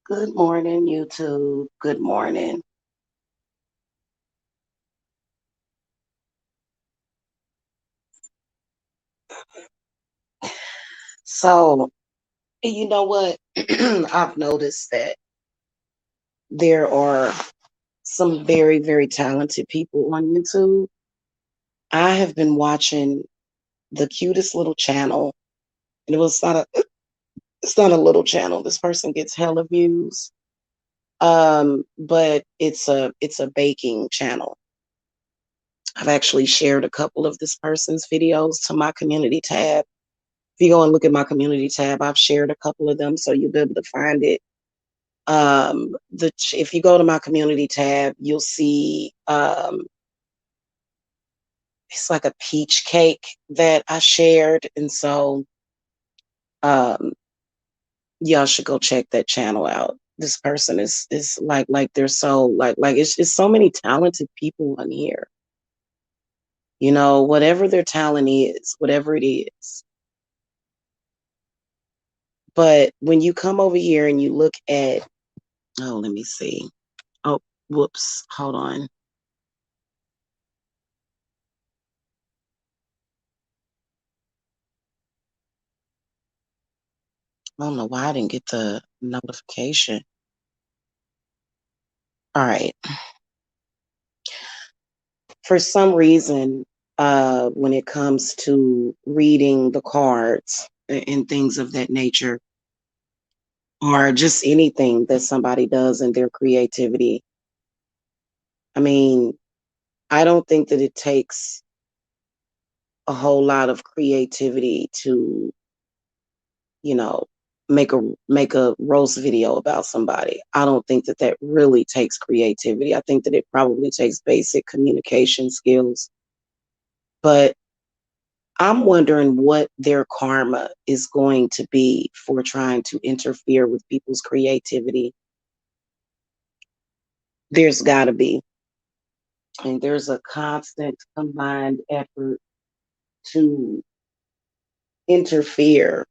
Good morning, YouTube. Good morning. So, you know what? I've noticed that there are some very, very talented people on YouTube. I have been watching the cutest little channel, and it's not a little channel. This person gets hella views. But it's a baking channel. I've actually shared a couple of this person's videos to my community tab. If you go and look at my community tab, I've shared a couple of them, so you'll be able to find it. If you go to my community tab, you'll see it's like a peach cake that I shared, and so um, y'all should go check that channel out. This person is like they're so like it's so many talented people on here. You know, whatever their talent is, whatever it is. But when you come over here and you look at, oh, let me see. Oh, whoops, hold on. I don't know why I didn't get the notification. All right. For some reason, when it comes to reading the cards and things of that nature, or just anything that somebody does in their creativity, I mean, I don't think that it takes a whole lot of creativity to, you know, make a roast video about somebody. I don't think that that really takes creativity. I think that it probably takes basic communication skills. But I'm wondering what their karma is going to be for trying to interfere with people's creativity. There's got to be. And there's a constant combined effort to interfere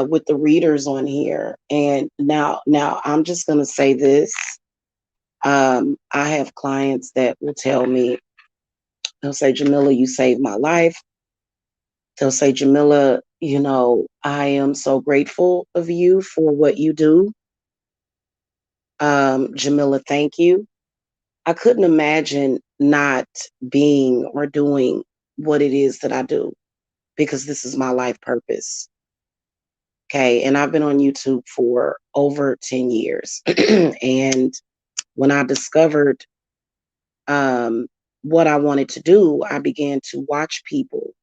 with the readers on here. And now I'm just going to say this. I have clients that will tell me, they'll say, Jamila, you saved my life. They'll say, Jamila, I am so grateful of you for what you do. Jamila, thank you. I couldn't imagine not being or doing what it is that I do because this is my life purpose. Okay. And I've been on YouTube for over 10 years. And when I discovered what I wanted to do, I began to watch people.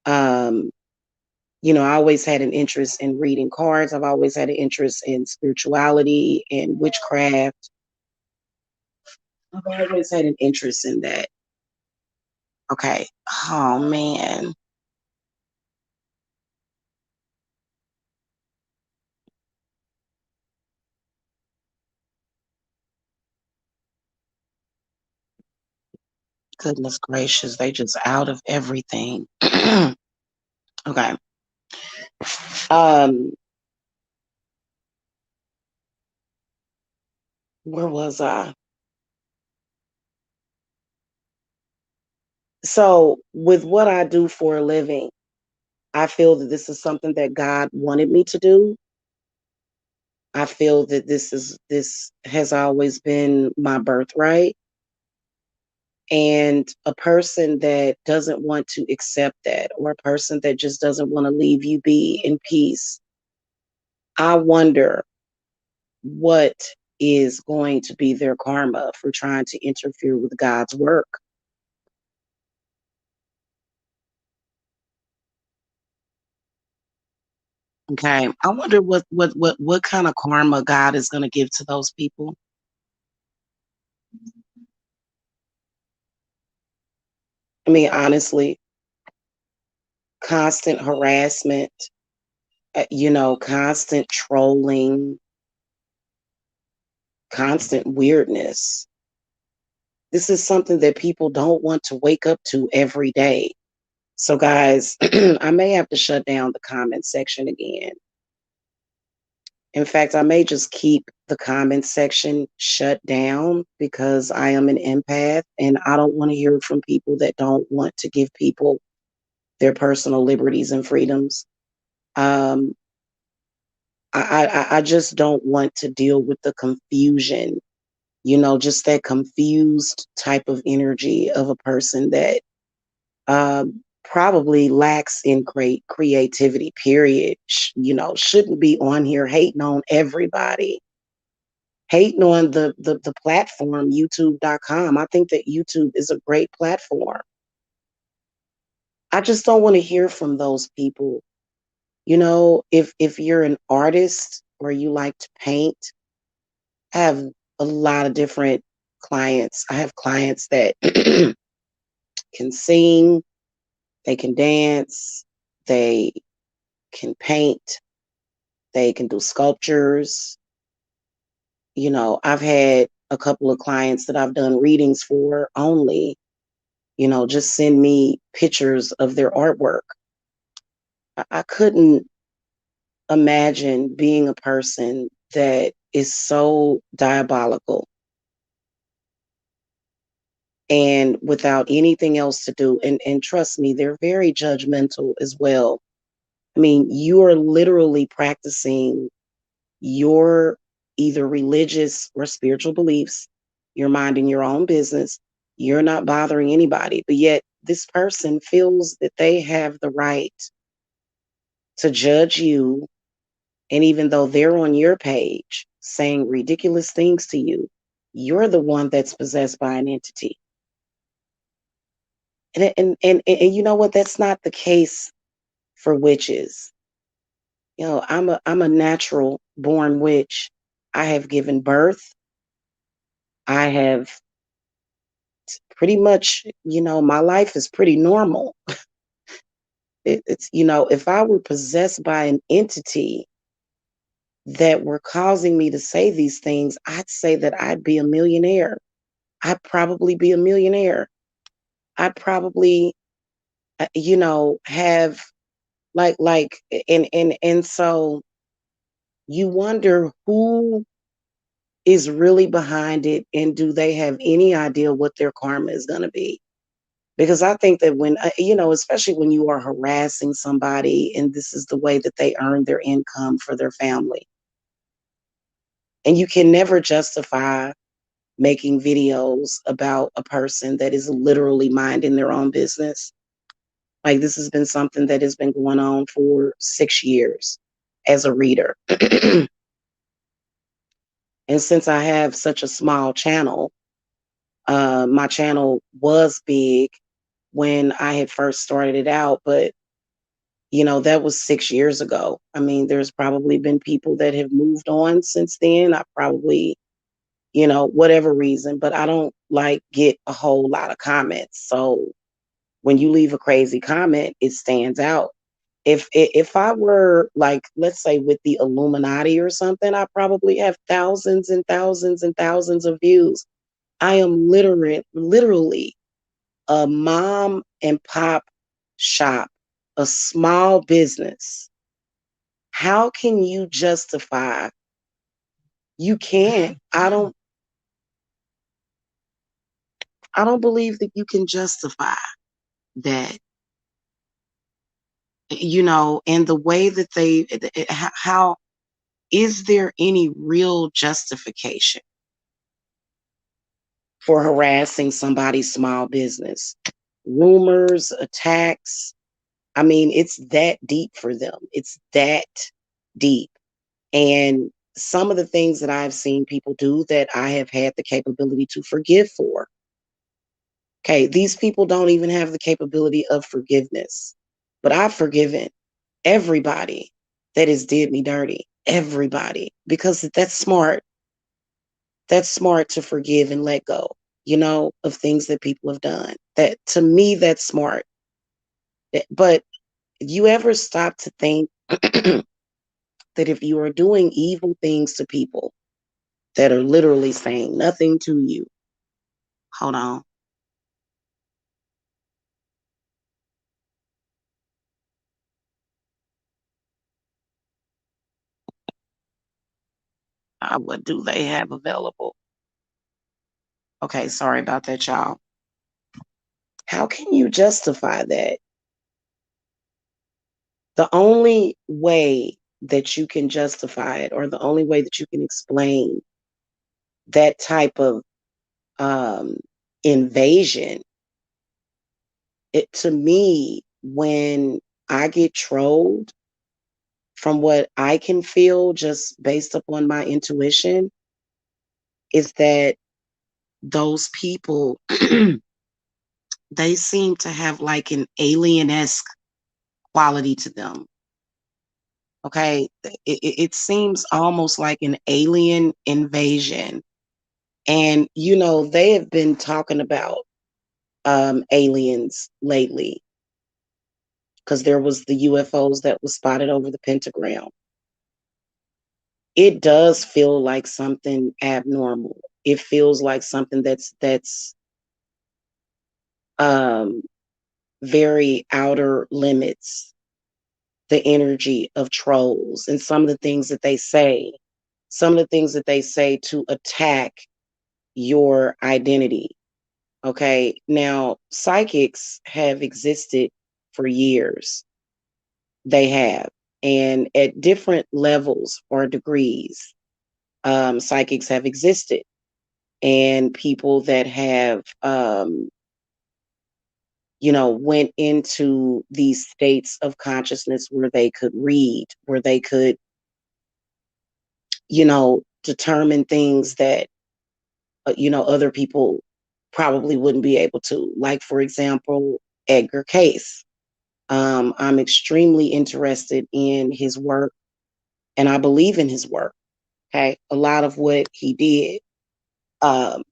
Um, I always had an interest in reading cards. I've always had an interest in spirituality and witchcraft. I've always had an interest in that. Okay. Oh man. Goodness gracious. They just out of everything. Okay. Um, where was I? So with what I do for a living, I feel that this is something that God wanted me to do. I feel that this has always been my birthright. And a person that doesn't want to accept that, or a person that just doesn't want to leave you be in peace, I wonder what is going to be their karma for trying to interfere with God's work. Okay. I wonder what kind of karma God is going to give to those people. I mean, honestly, constant harassment, constant trolling, constant weirdness. This is something that people don't want to wake up to every day. So, guys, I may have to shut down the comment section again In fact, I may just keep the comment section shut down because I am an empath and I don't want to hear from people that don't want to give people their personal liberties and freedoms. Um, I just don't want to deal with the confusion, just that confused type of energy of a person that probably lacks in creativity, period. Shouldn't be on here hating on everybody, hating on the platform, youtube.com. I think that YouTube is a great platform. I just don't want to hear from those people. If you're an artist or you like to paint, I have a lot of different clients. I have clients that can sing, they can dance, they can paint, they can do sculptures. I've had a couple of clients that I've done readings for only, just send me pictures of their artwork. I couldn't imagine being a person that is so diabolical and without anything else to do. And trust me, they're very judgmental as well. I mean, you are literally practicing your either religious or spiritual beliefs. You're minding your own business. You're not bothering anybody. But yet, this person feels that they have the right to judge you. And even though they're on your page saying ridiculous things to you, you're the one that's possessed by an entity. And you know what? That's not the case for witches. I'm a natural born witch. I have given birth. I have pretty much, my life is pretty normal. If I were possessed by an entity that were causing me to say these things, I'd say that I'd be a millionaire. I'd probably be a millionaire. I'd probably, have like, and so you wonder who is really behind it and do they have any idea what their karma is going to be? Because I think that when, especially when you are harassing somebody and this is the way that they earn their income for their family, and you can never justify making videos about a person that is literally minding their own business. Like this has been something that has been going on for 6 years as a reader. And since I have such a small channel, my channel was big when I had first started it out, but that was 6 years ago. I mean, there's probably been people that have moved on since then. I probably, whatever reason, but I don't like get a whole lot of comments. So when you leave a crazy comment, it stands out. If I were like, let's say with the Illuminati or something, I probably have thousands and thousands and thousands of views. I am literally a mom and pop shop, a small business. How can you justify? You can't. I don't believe that you can justify that. And the way that how is there any real justification for harassing somebody's small business? Rumors, attacks. I mean, it's that deep for them. It's that deep. And some of the things that I've seen people do that I have had the capability to forgive for. Okay, these people don't even have the capability of forgiveness. But I've forgiven everybody that has did me dirty. Everybody. Because that's smart. That's smart to forgive and let go, of things that people have done. That to me, that's smart. But you ever stop to think that if you are doing evil things to people that are literally saying nothing to you, hold on. What do they have available? Okay, sorry about that, y'all. How can you justify that? The only way that you can justify it, or the only way that you can explain that type of um, invasion, it to me, when I get trolled, from what I can feel just based upon my intuition, is that those people they seem to have like an alien-esque quality to them. Okay. It seems almost like an alien invasion. And, they have been talking about aliens lately because there was the UFOs that was spotted over the pentagram. It does feel like something abnormal. It feels like something that's um, very outer limits the energy of trolls and some of the things that they say to attack your identity. Okay. Now, psychics have existed for years. They have. And at different levels or degrees, psychics have existed. And people that have, went into these states of consciousness where they could read, where they could, determine things that, other people probably wouldn't be able to. Like, for example, Edgar Case. I'm extremely interested in his work and I believe in his work. Okay. A lot of what he did. Um,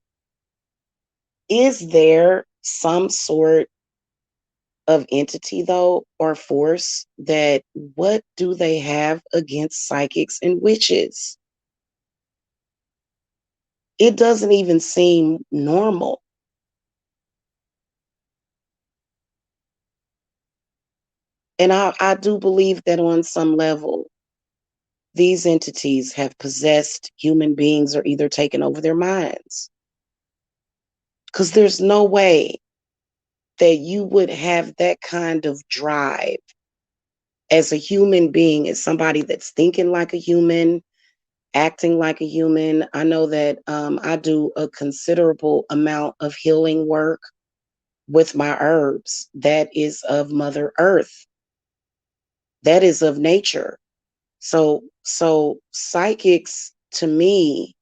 is there some sort of entity, though, or force that what do they have against psychics and witches? It doesn't even seem normal. And I do believe that on some level, these entities have possessed human beings or either taken over their minds. Because there's no way that you would have that kind of drive as a human being, as somebody that's thinking like a human, acting like a human. I know that I do a considerable amount of healing work with my herbs that is of Mother Earth, that is of nature. So psychics to me,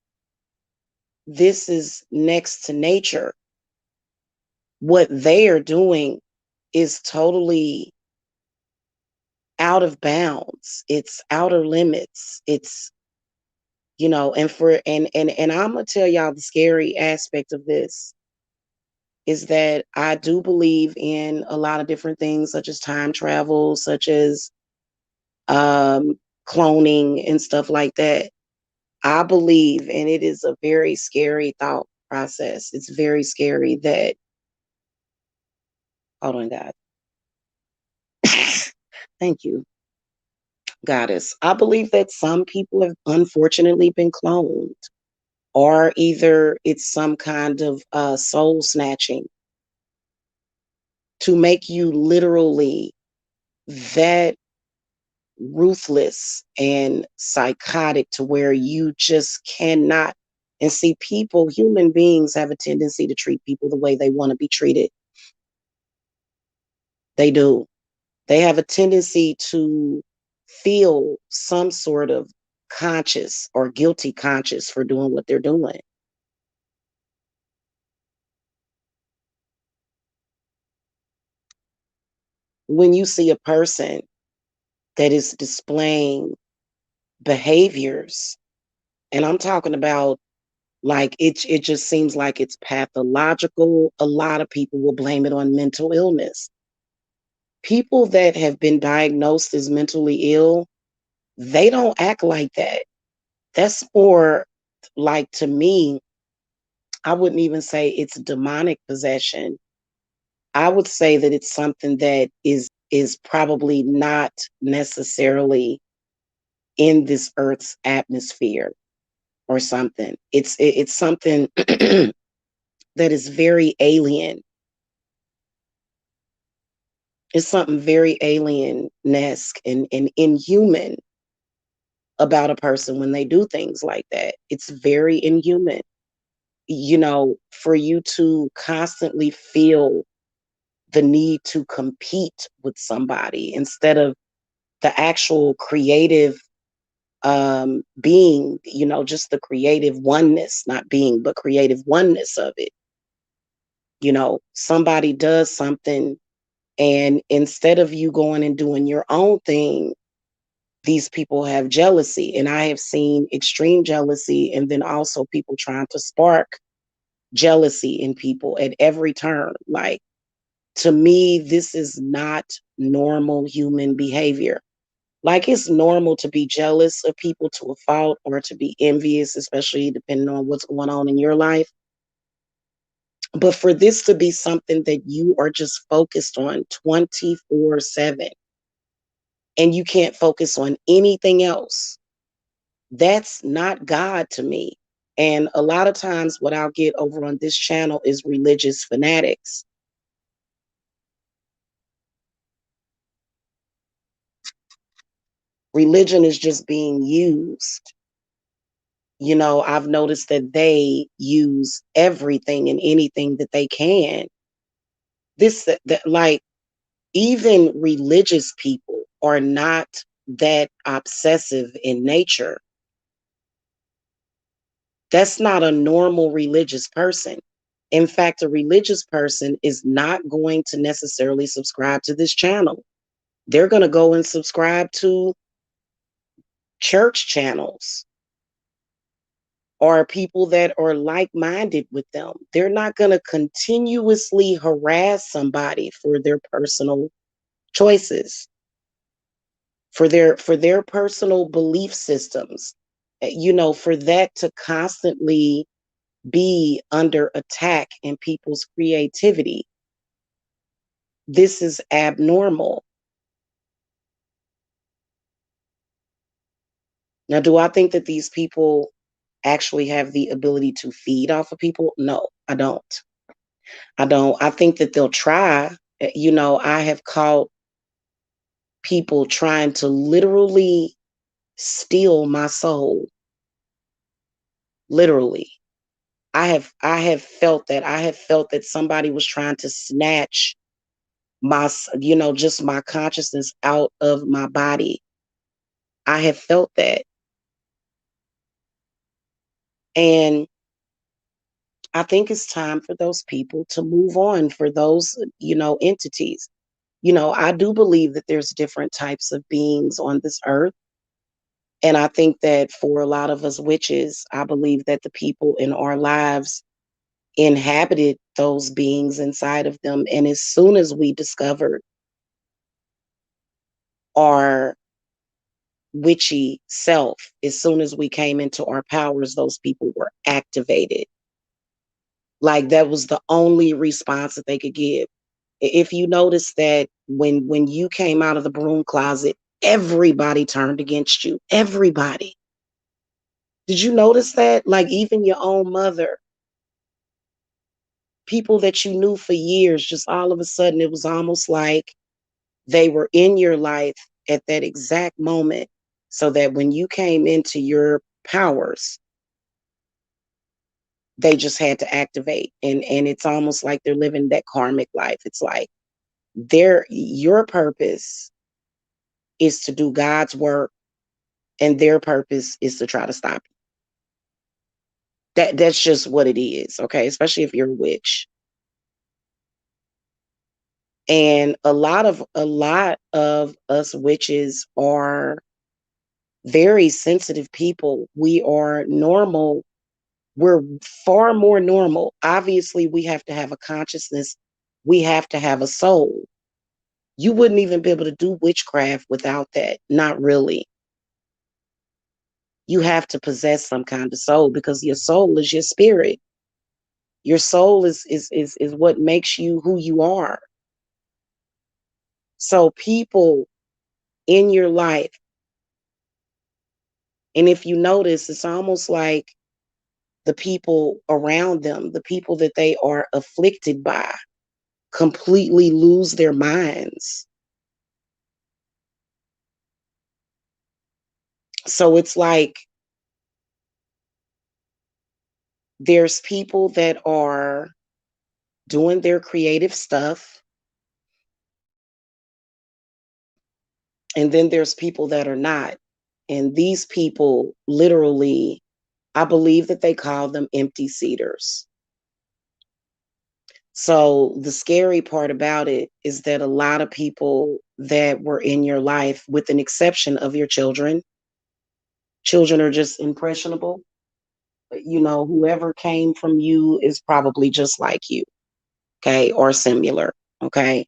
this is next to nature. What they are doing is totally out of bounds. It's outer limits. It's, and I'm gonna tell y'all the scary aspect of this is that I do believe in a lot of different things, such as time travel, such as um, cloning and stuff like that. I believe, and it is a very scary thought process. It's very scary that, hold on, God. Thank you, Goddess. I believe that some people have unfortunately been cloned, or either it's some kind of soul snatching to make you literally that ruthless and psychotic to where you just cannot. And see, people, human beings have a tendency to treat people the way they want to be treated. They do. They have a tendency to feel some sort of conscious or guilty conscious for doing what they're doing. When you see a person that is displaying behaviors, and I'm talking about like it just seems like it's pathological. A lot of people will blame it on mental illness. People that have been diagnosed as mentally ill, they don't act like that. That's more like, to me, I wouldn't even say it's demonic possession. I would say that it's something that is probably not necessarily in this earth's atmosphere. or something. It's something that is very alien. It's something very alien-esque and inhuman about a person when they do things like that. It's very inhuman. For you to constantly feel the need to compete with somebody instead of the actual creative being, just the creative oneness, not being, but creative oneness of it. Somebody does something, and instead of you going and doing your own thing, these people have jealousy. And I have seen extreme jealousy, and then also people trying to spark jealousy in people at every turn. Like, to me, this is not normal human behavior. Like, it's normal to be jealous of people to a fault, or to be envious, especially depending on what's going on in your life. But for this to be something that you are just focused on 24/7, and you can't focus on anything else, that's not God to me. And a lot of times, what I'll get over on this channel is religious fanatics. Religion is just being used. I've noticed that they use everything and anything that they can. That, like, even religious people are not that obsessive in nature. That's not a normal religious person. In fact, a religious person is not going to necessarily subscribe to this channel. They're going to go and subscribe to church channels, or people that are like-minded with them. They're not going to continuously harass somebody for their personal choices, for their personal belief systems. For that to constantly be under attack in people's creativity, this is abnormal. Now, do I think that these people actually have the ability to feed off of people? No, I don't. I don't. I think that they'll try. I have caught people trying to literally steal my soul. Literally. I have felt that. I have felt that somebody was trying to snatch just my consciousness out of my body. I have felt that. And I think it's time for those people to move on, for those, entities. I do believe that there's different types of beings on this earth. And I think that for a lot of us witches, I believe that the people in our lives inhabited those beings inside of them. And as soon as we discovered our witchy self, as soon as we came into our powers, those people were activated. Like, that was the only response that they could give. If you notice that when you came out of the broom closet, everybody turned against you. Everybody. Did you notice that? Like, even your own mother, people that you knew for years, just all of a sudden, it was almost like they were in your life at that exact moment, so that when you came into your powers, they just had to activate. And it's almost like they're living that karmic life. It's like your purpose is to do God's work, and their purpose is to try to stop you. That's just what it is, okay? Especially if you're a witch. And a lot of us witches are very sensitive people. We are normal. We're far more normal. Obviously, we have to have a consciousness. We have to have a soul. You wouldn't even be able to do witchcraft without that. Not really. You have to possess some kind of soul, because your soul is your spirit. Your soul is what makes you who you are. So people in your life And if you notice, it's almost like the people around them, the people that they are afflicted by, completely lose their minds. So it's like there's people that are doing their creative stuff, and then there's people that are not. And these people literally, I believe that they call them empty cedars. So the scary part about it is that a lot of people that were in your life, with an exception of your children, children are just impressionable. You know, whoever came from you is probably just like you, okay, or similar, okay.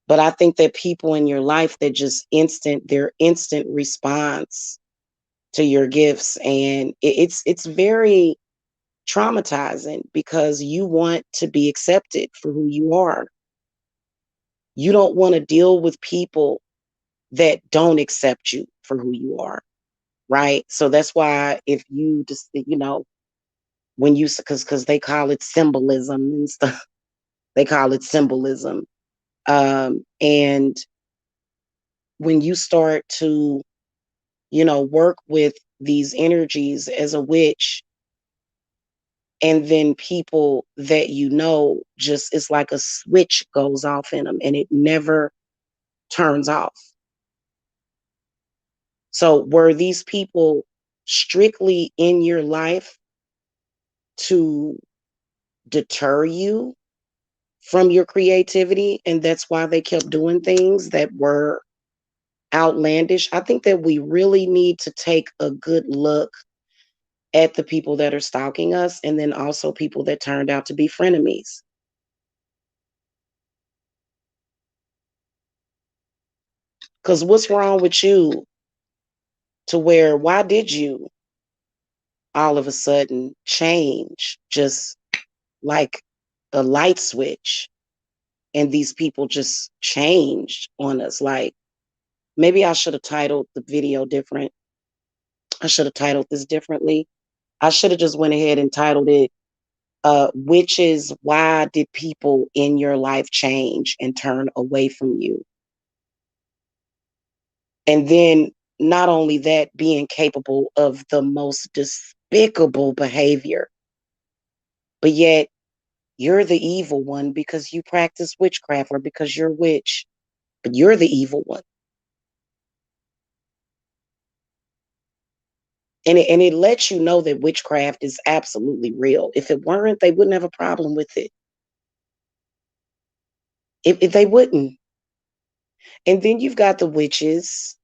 But I think that people in your life that just their instant response to your gifts, and it's very traumatizing because you want to be accepted for who you are. You don't want to deal with people that don't accept you for who you are, right? So that's why if you just, when you, because they call it symbolism and stuff, they call it symbolism. And when you start to, work with these energies as a witch, and then people that just, it's like a switch goes off in them and it never turns off. So were these people strictly in your life to deter you from your creativity, and that's why they kept doing things that were outlandish? I think that we really need to take a good look at the people that are stalking us, and then also people that turned out to be frenemies. Because what's wrong with you to where, why did you all of a sudden change just like a light switch? And these people just changed on us. Like, maybe I should have titled the video different. I should have titled this differently. I should have just went ahead and titled it, which is, why did people in your life change and turn away from you? And then not only that, being capable of the most despicable behavior, but yet you're the evil one because you practice witchcraft or because you're a witch, but you're the evil one. And it lets you know that witchcraft is absolutely real. If it weren't, they wouldn't have a problem with it. If they wouldn't. And then you've got the witches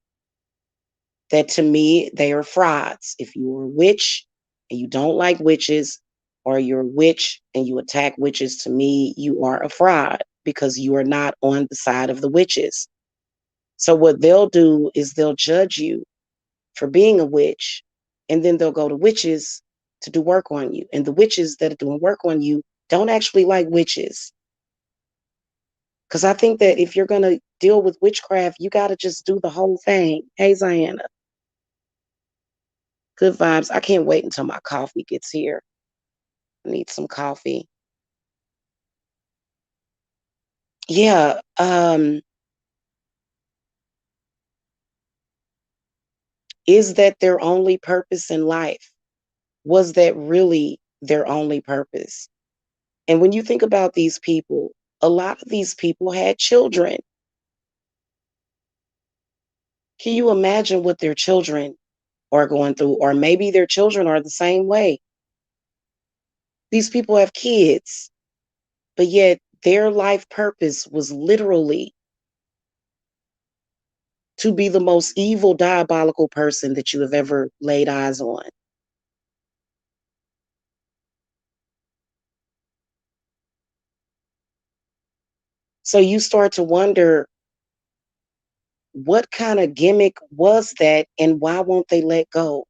that, to me, they are frauds. If you're a witch and you don't like witches, or you're a witch and you attack witches, to me, you are a fraud because you are not on the side of the witches. So what they'll do is they'll judge you for being a witch, and then they'll go to witches to do work on you. And the witches that are doing work on you don't actually like witches. Because I think that if you're going to deal with witchcraft, you got to just do the whole thing. Hey, Ziana. Good vibes. I can't wait until my coffee gets here. I need some coffee. Yeah. Is that their only purpose in life? Was that really their only purpose? And when you think about these people, a lot of these people had children. Can you imagine what their children are going through? Or maybe their children are the same way. These people have kids, but yet their life purpose was literally to be the most evil, diabolical person that you have ever laid eyes on. So you start to wonder, what kind of gimmick was that, and why won't they let go?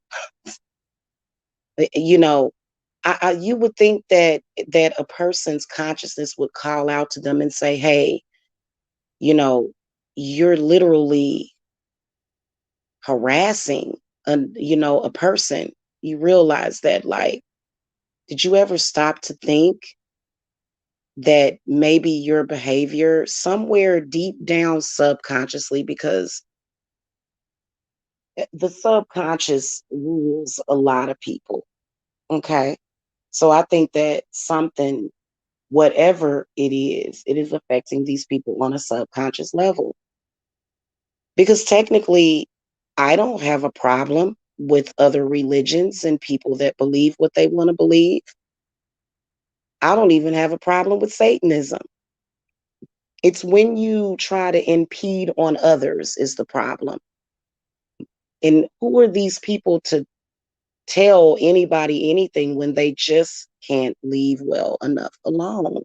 You know, you would think that a person's consciousness would call out to them and say, "Hey, you know, you're literally harassing a person, you realize that, like, did you ever stop to think that maybe your behavior somewhere deep down subconsciously, because the subconscious rules a lot of people. Okay. So I think that something, whatever it is affecting these people on a subconscious level. Because technically, I don't have a problem with other religions and people that believe what they want to believe. I don't even have a problem with Satanism. It's when you try to impede on others is the problem. And who are these people to tell anybody anything when they just can't leave well enough alone?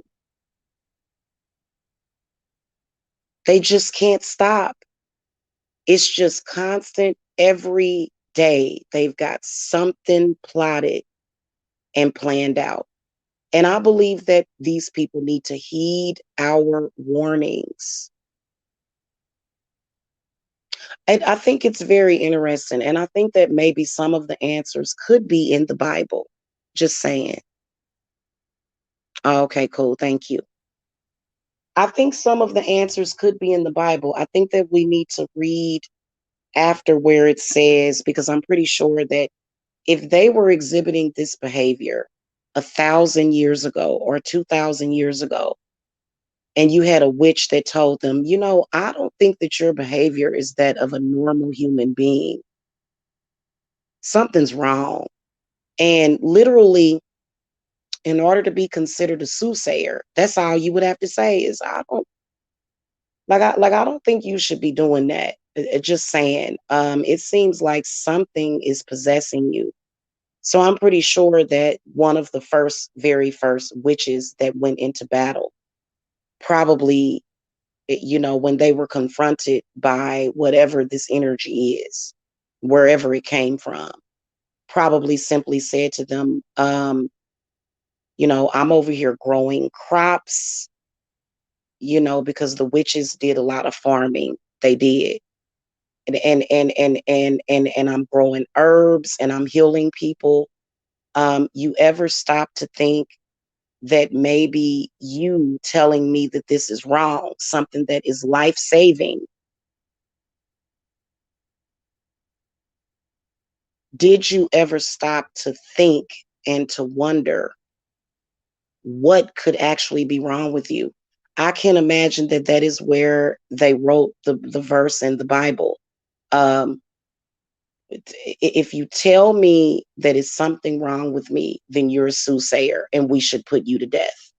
They just can't stop. It's just constant every day. They've got something plotted and planned out. And I believe that these people need to heed our warnings. And I think it's very interesting. And I think that maybe some of the answers could be in the Bible. Just saying. Okay, cool. Thank you. I think some of the answers could be in the Bible. I think that we need to read after where it says, because I'm pretty sure that if they were exhibiting this behavior 1,000 years ago or 2,000 years ago, and you had a witch that told them, I don't think that your behavior is that of a normal human being, something's wrong. And literally, in order to be considered a soothsayer, that's all you would have to say is, I don't I don't think you should be doing that. Just saying. It seems like something is possessing you. So I'm pretty sure that one of the very first witches that went into battle, probably, when they were confronted by whatever this energy is, wherever it came from, probably simply said to them, I'm over here growing crops, because the witches did a lot of farming. They did. And I'm growing herbs and I'm healing people. You ever stop to think that maybe you telling me that this is wrong, something that is life saving, did you ever stop to think and to wonder what could actually be wrong with you? I can imagine that that is where they wrote the verse in the Bible. Um, if you tell me that is something wrong with me, then you're a soothsayer and we should put you to death.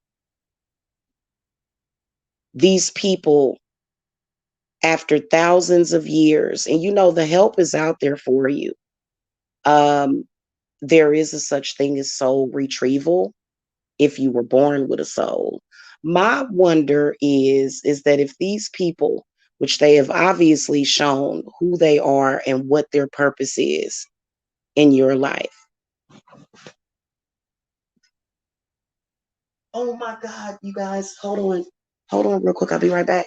These people, after thousands of years, and the help is out there for you. Um, there is a such thing as soul retrieval if you were born with a soul. My wonder is that if these people, which they have obviously shown who they are and what their purpose is in your life. Oh my God, you guys, hold on. Hold on real quick. I'll be right back.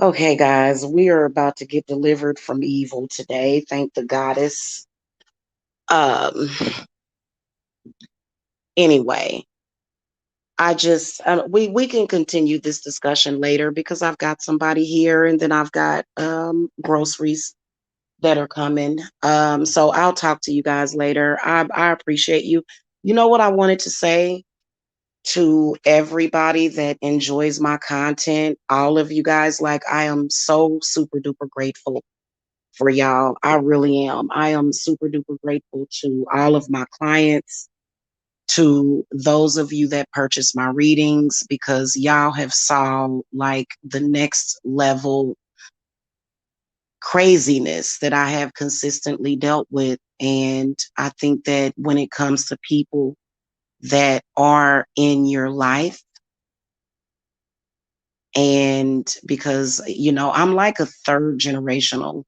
Okay, guys, we are about to get delivered from evil today. Thank the goddess. Um, anyway, we can continue this discussion later because I've got somebody here and then I've got groceries that are coming. So I'll talk to you guys later. I appreciate you. You know what I wanted to say to everybody that enjoys my content, all of you guys, like I am so super duper grateful for y'all. I really am. I am super duper grateful to all of my clients, to those of you that purchase my readings, because y'all have saw like the next level craziness that I have consistently dealt with. And I think that when it comes to people that are in your life, and because, I'm like a third generational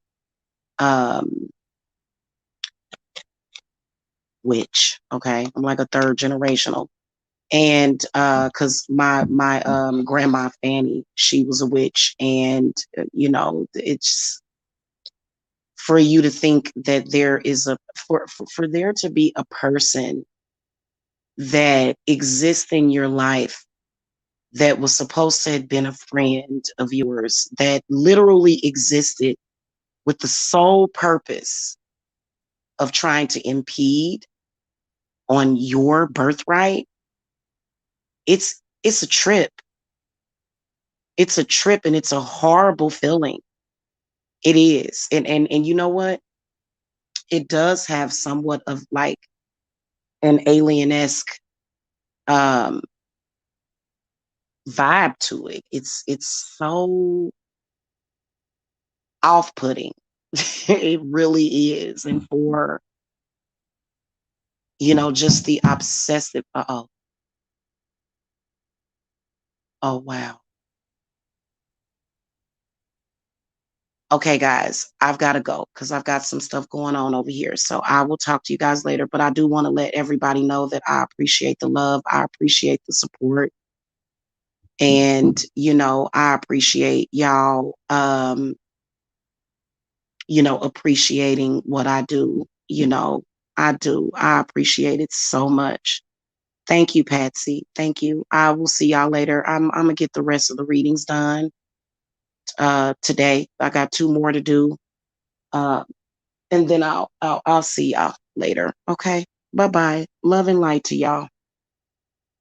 um, witch. Okay. I'm like a third generational. And because my grandma Fanny, she was a witch. And, it's for you to think that there is for there to be a person that exists in your life that was supposed to have been a friend of yours, that literally existed with the sole purpose of trying to impede on your birthright. It's a trip. It's a trip, and it's a horrible feeling. It is. And you know what? It does have somewhat of like an alien-esque um vibe to it. It's so off-putting. It really is. And for, just the obsessive, oh wow. Okay, guys, I've got to go because I've got some stuff going on over here. So I will talk to you guys later. But I do want to let everybody know that I appreciate the love. I appreciate the support. And, I appreciate y'all, appreciating what I do. I do. I appreciate it so much. Thank you, Patsy. Thank you. I will see y'all later. I'm gonna get the rest of the readings done today. I got two more to do. Uh, and then I'll see y'all later. Okay. Bye bye. Love and light to y'all.